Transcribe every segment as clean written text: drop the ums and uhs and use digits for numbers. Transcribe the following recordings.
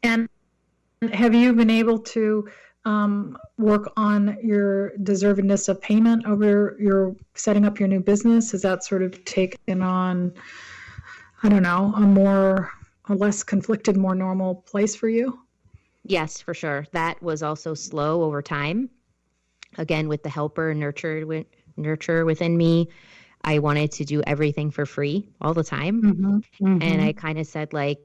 And have you been able to work on your deservedness of payment over your setting up your new business? Has that sort of taken on, I don't know, a less conflicted, more normal place for you? Yes, for sure. That was also slow over time. Again, with the helper nurture within me, I wanted to do everything for free all the time. Mm-hmm. Mm-hmm. And I kind of said like,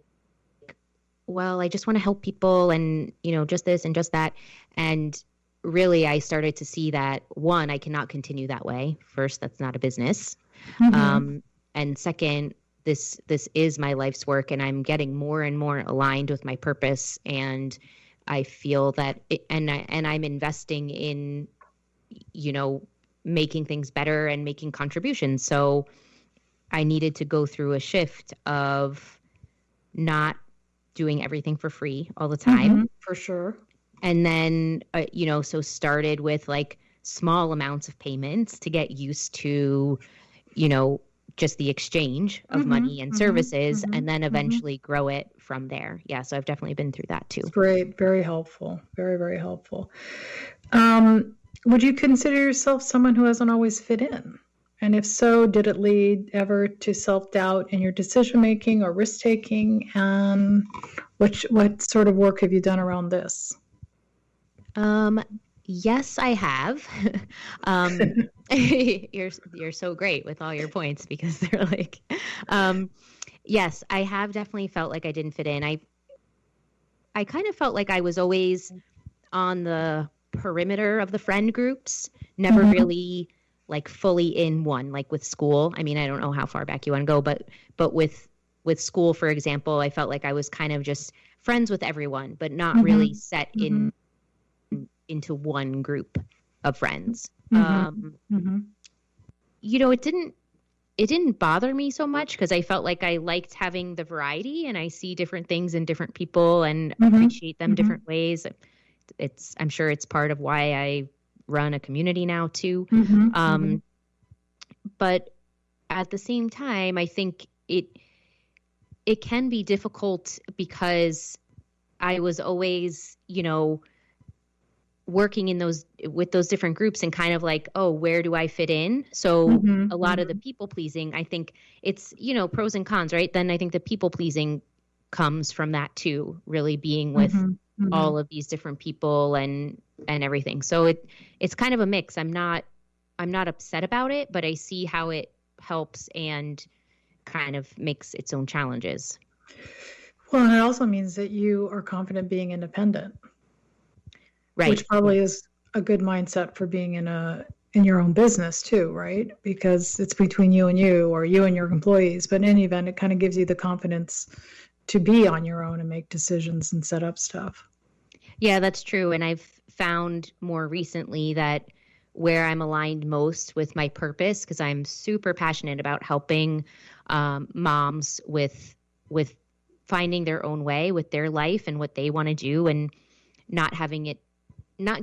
well, I just want to help people and, just this and just that. And really, I started to see that, one, I cannot continue that way. First, that's not a business. Mm-hmm. And second, this is my life's work, and I'm getting more and more aligned with my purpose. And I feel that, and I'm investing in, making things better and making contributions. So I needed to go through a shift of not doing everything for free all the time. Mm-hmm, for sure. And then, so started with like small amounts of payments to get used to, just the exchange of money and services, and then eventually grow it from there. Yeah. So I've definitely been through that too. That's great. Very helpful. Very, very helpful. Would you consider yourself someone who hasn't always fit in? And if so, did it lead ever to self-doubt in your decision-making or risk-taking? And what sort of work have you done around this? Yes, I have. You're so great with all your points because they're like, yes, I have definitely felt like I didn't fit in. I kind of felt like I was always on the perimeter of the friend groups, never really like fully in one, like with school. I mean, I don't know how far back you want to go, but with school, for example, I felt like I was kind of just friends with everyone, but not really set into one group of friends. It didn't bother me so much because I felt like I liked having the variety, and I see different things in different people and appreciate them different ways. I'm sure it's part of why I run a community now too. But at the same time, I think it can be difficult because I was always, working with those different groups and kind of like, oh, where do I fit in? So a lot of the people pleasing, I think it's, pros and cons, right? Then I think the people pleasing comes from that too, really being with all of these different people and everything. So it's kind of a mix. I'm not upset about it, but I see how it helps and kind of makes its own challenges. Well, and it also means that you are confident being independent. Right. Which probably is a good mindset for being in your own business too, right? Because it's between you and you, or you and your employees. But in any event, it kind of gives you the confidence to be on your own and make decisions and set up stuff. Yeah, that's true. And I've found more recently that where I'm aligned most with my purpose, because I'm super passionate about helping moms with finding their own way with their life and what they want to do, and not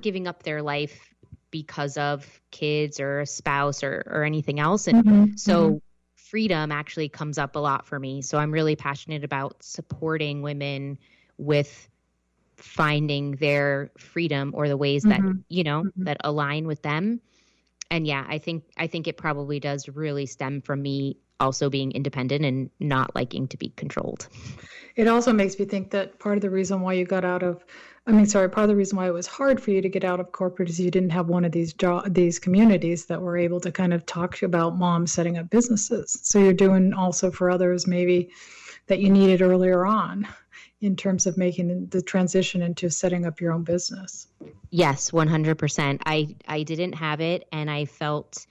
giving up their life because of kids or a spouse or anything else. And so freedom actually comes up a lot for me. So I'm really passionate about supporting women with finding their freedom or the ways that, that align with them. And yeah, I think it probably does really stem from me also being independent and not liking to be controlled. It also makes me think that part of the reason why part of the reason why it was hard for you to get out of corporate is you didn't have one of these communities that were able to kind of talk about moms setting up businesses. So you're doing also for others maybe that you needed earlier on in terms of making the transition into setting up your own business. Yes, 100%. I didn't have it, and I felt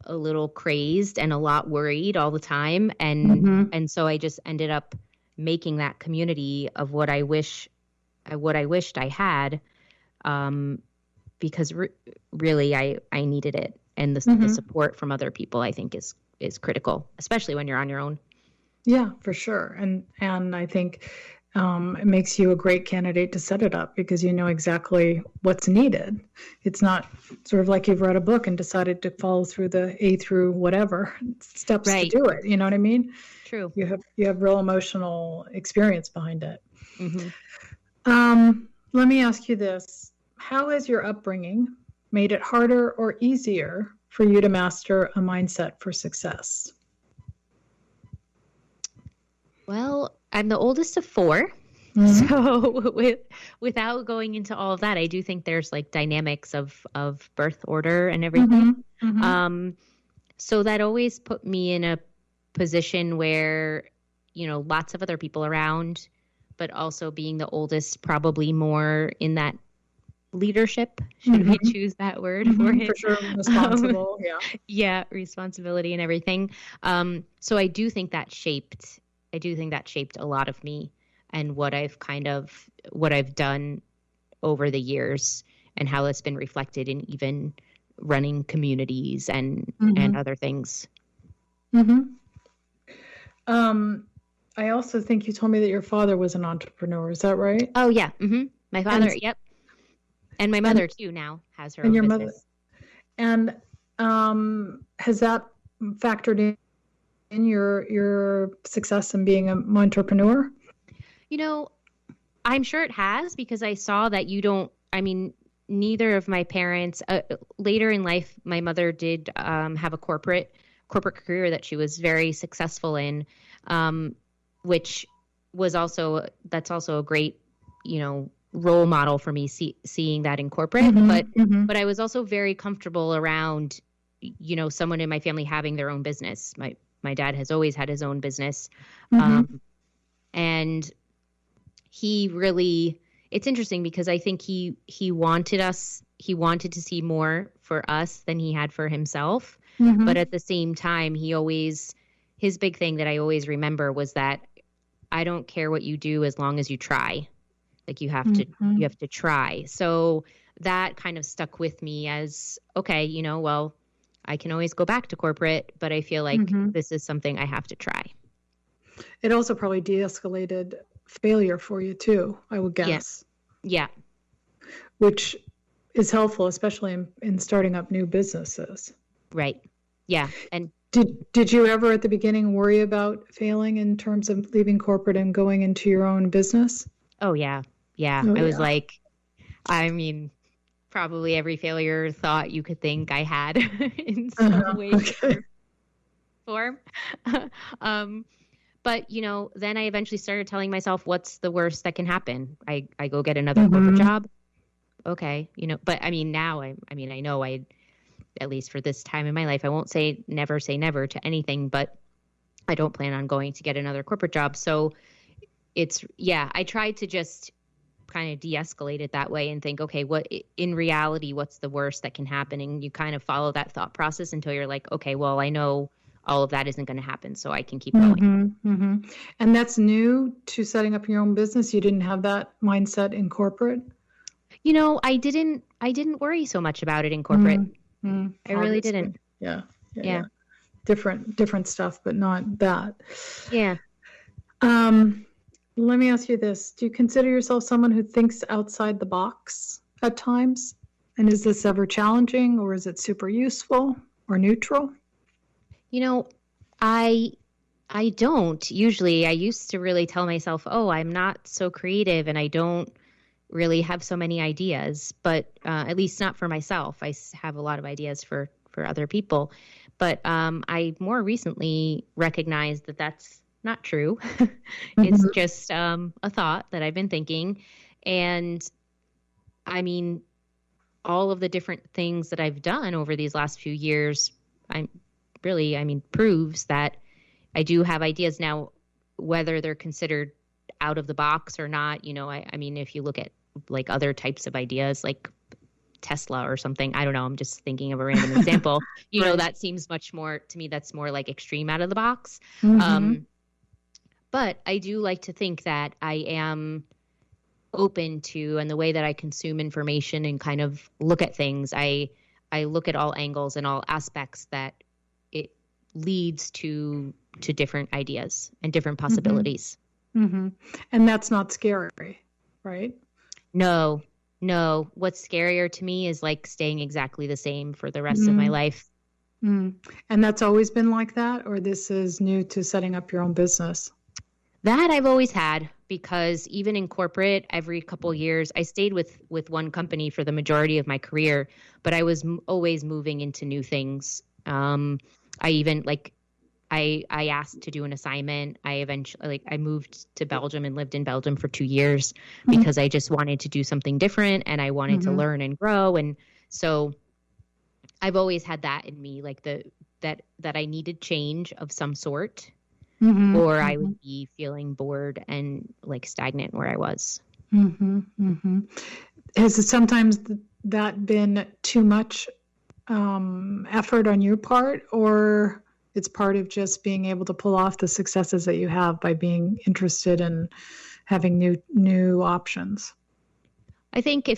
a little crazed and a lot worried all the time. And so I just ended up making that community of what I wished I had, because really I needed it. And the support from other people, I think is critical, especially when you're on your own. Yeah, for sure. And I think it makes you a great candidate to set it up because you know exactly what's needed. It's not sort of like you've read a book and decided to follow through the A through whatever steps to do it. You know what I mean? True. You have real emotional experience behind it. Let me ask you this. How has your upbringing made it harder or easier for you to master a mindset for success? Well, I'm the oldest of four. Mm-hmm. So without going into all of that, I do think there's like dynamics of birth order and everything. Mm-hmm. Mm-hmm. So that always put me in a position where, lots of other people around, but also being the oldest, probably more in that leadership, should we choose that word for it? For sure, responsible. Yeah, responsibility and everything. So I do think that shaped a lot of me and what I've done over the years and how it's been reflected in even running communities and other things. Mm-hmm. I also think you told me that your father was an entrepreneur. Is that right? Oh yeah. Mm-hmm. My father. Yep. And my mother too now has her own your business. Mother. And has that factored in your success in being an entrepreneur? I'm sure it has, because I saw that neither of my parents, later in life, my mother did have a corporate career that she was very successful in, which was that's also a great, role model for me, seeing that in corporate. Mm-hmm. But I was also very comfortable around, someone in my family having their own business. My dad has always had his own business. And he really, it's interesting because I think he wanted to see more for us than he had for himself. Mm-hmm. But at the same time, his big thing that I always remember was that I don't care what you do as long as you try. Like you have to try. So that kind of stuck with me as, okay, well, I can always go back to corporate, but I feel like this is something I have to try. It also probably de-escalated failure for you too, I would guess. Yeah. Which is helpful, especially in starting up new businesses. Right. Yeah. And did you ever at the beginning worry about failing in terms of leaving corporate and going into your own business? Oh yeah. Yeah. I was like, probably every failure thought you could think I had in some way, shape, or form. But, then I eventually started telling myself, what's the worst that can happen? I go get another corporate job. Okay. But now I know at least for this time in my life, I won't say never to anything, but I don't plan on going to get another corporate job. So I tried to just kind of de-escalate it that way and think, okay, what in reality, what's the worst that can happen? And you kind of follow that thought process until you're like, okay, well, I know all of that isn't going to happen, so I can keep going. And that's new to setting up your own business. You didn't have that mindset in corporate? I didn't worry so much about it in corporate. I really didn't. Yeah. Different stuff, but not that. Yeah. Let me ask you this. Do you consider yourself someone who thinks outside the box at times? And is this ever challenging, or is it super useful or neutral? I don't usually. I used to really tell myself, oh, I'm not so creative and I don't really have so many ideas, but at least not for myself. I have a lot of ideas for other people. But I more recently recognized that that's not true. It's just a thought that I've been thinking. And all of the different things that I've done over these last few years, proves that I do have ideas now, whether they're considered out of the box or not. If you look at like other types of ideas, like Tesla or something, I don't know, I'm just thinking of a random example, right. That seems much more to me, that's more like extreme out of the box. But I do like to think that I am open to, and the way that I consume information and kind of look at things, I look at all angles and all aspects that it leads to different ideas and different possibilities. And that's not scary, right? No. What's scarier to me is like staying exactly the same for the rest of my life. And that's always been like that, or this is new to setting up your own business? That I've always had, because even in corporate, every couple years, I stayed with one company for the majority of my career, but I was always moving into new things. I even I asked to do an assignment. I eventually I moved to Belgium and lived in Belgium for 2 years because I just wanted to do something different and I wanted to learn and grow. And so I've always had that in me, like that I needed change of some sort, or I would be feeling bored and like stagnant where I was. Has it sometimes that been too much effort on your part, or it's part of just being able to pull off the successes that you have by being interested in having new options? I think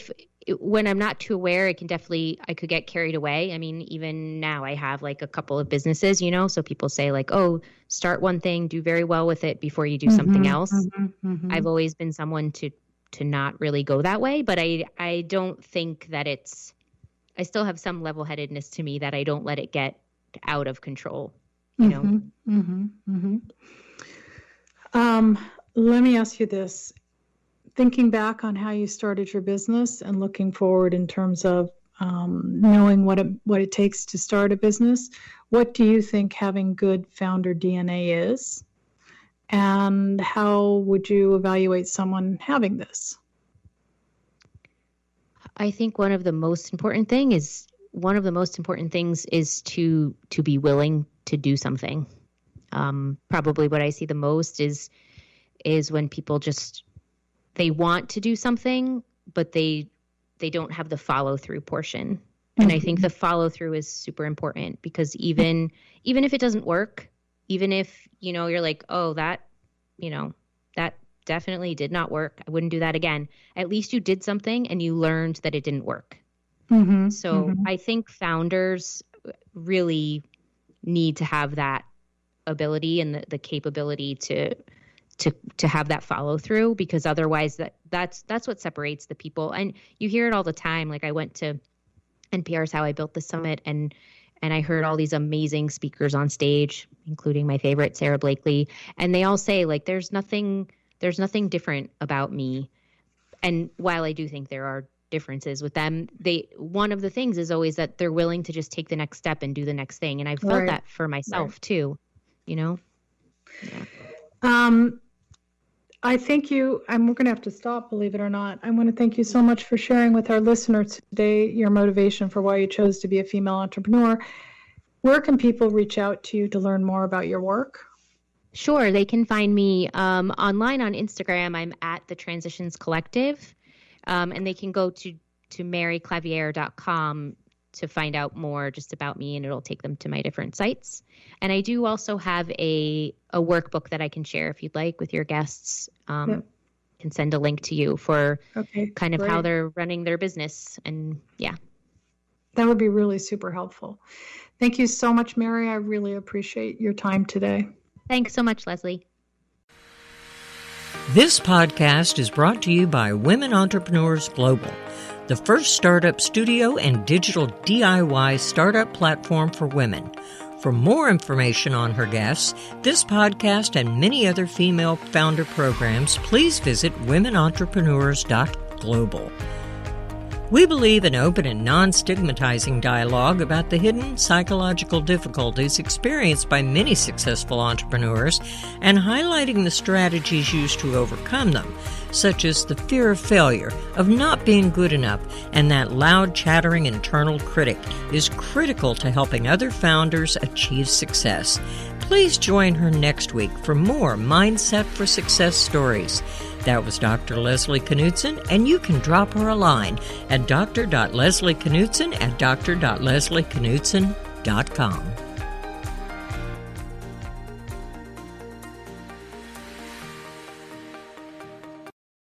when I'm not too aware, I could get carried away. I mean, even now I have like a couple of businesses, so people say like, oh, start one thing, do very well with it before you do something else. I've always been someone to not really go that way, but I don't think that I still have some level-headedness to me that I don't let it get out of control, Let me ask you this. Thinking back on how you started your business and looking forward in terms of knowing what it takes to start a business, what do you think having good founder DNA is? And how would you evaluate someone having this? I think one of the most important things is to be willing to do something. Probably what I see the most is when people they want to do something, but they don't have the follow through portion. And I think the follow through is super important, because even if it doesn't work, even if, you're like, oh, that definitely did not work, I wouldn't do that again. At least you did something and you learned that it didn't work. I think founders really need to have that ability and the capability to have that follow through, because otherwise that's what separates the people. And you hear it all the time. Like, I went to NPR's How I Built the Summit, and I heard all these amazing speakers on stage, including my favorite, Sarah Blakely. And they all say, like, there's nothing different about me. And while I do think there are differences with them, one of the things is always that they're willing to just take the next step and do the next thing. And I've felt that for myself too, Yeah. I thank you, and we're going to have to stop, believe it or not. I want to thank you so much for sharing with our listeners today your motivation for why you chose to be a female entrepreneur. Where can people reach out to you to learn more about your work? Sure. They can find me online on Instagram. I'm at The Transitions Collective. And they can go to maryclaviere.com to find out more just about me, and it'll take them to my different sites. And I do also have a workbook that I can share if you'd like with your guests. Can send a link to you for kind of how they're running their business. And that would be really super helpful. Thank you so much, Mary. I really appreciate your time today. Thanks so much, Leslie. This podcast is brought to you by Women Entrepreneurs Global, the first startup studio and digital DIY startup platform for women. For more information on her guests, this podcast, and many other female founder programs, please visit womenentrepreneurs.global. We believe in open and non-stigmatizing dialogue about the hidden psychological difficulties experienced by many successful entrepreneurs and highlighting the strategies used to overcome them, such as the fear of failure, of not being good enough, and that loud, chattering internal critic is critical to helping other founders achieve success. Please join her next week for more Mindset for Success stories. That was Dr. Leslie Knudsen, and you can drop her a line at dr.leslieKnudsen@dr.leslieKnudsen.com.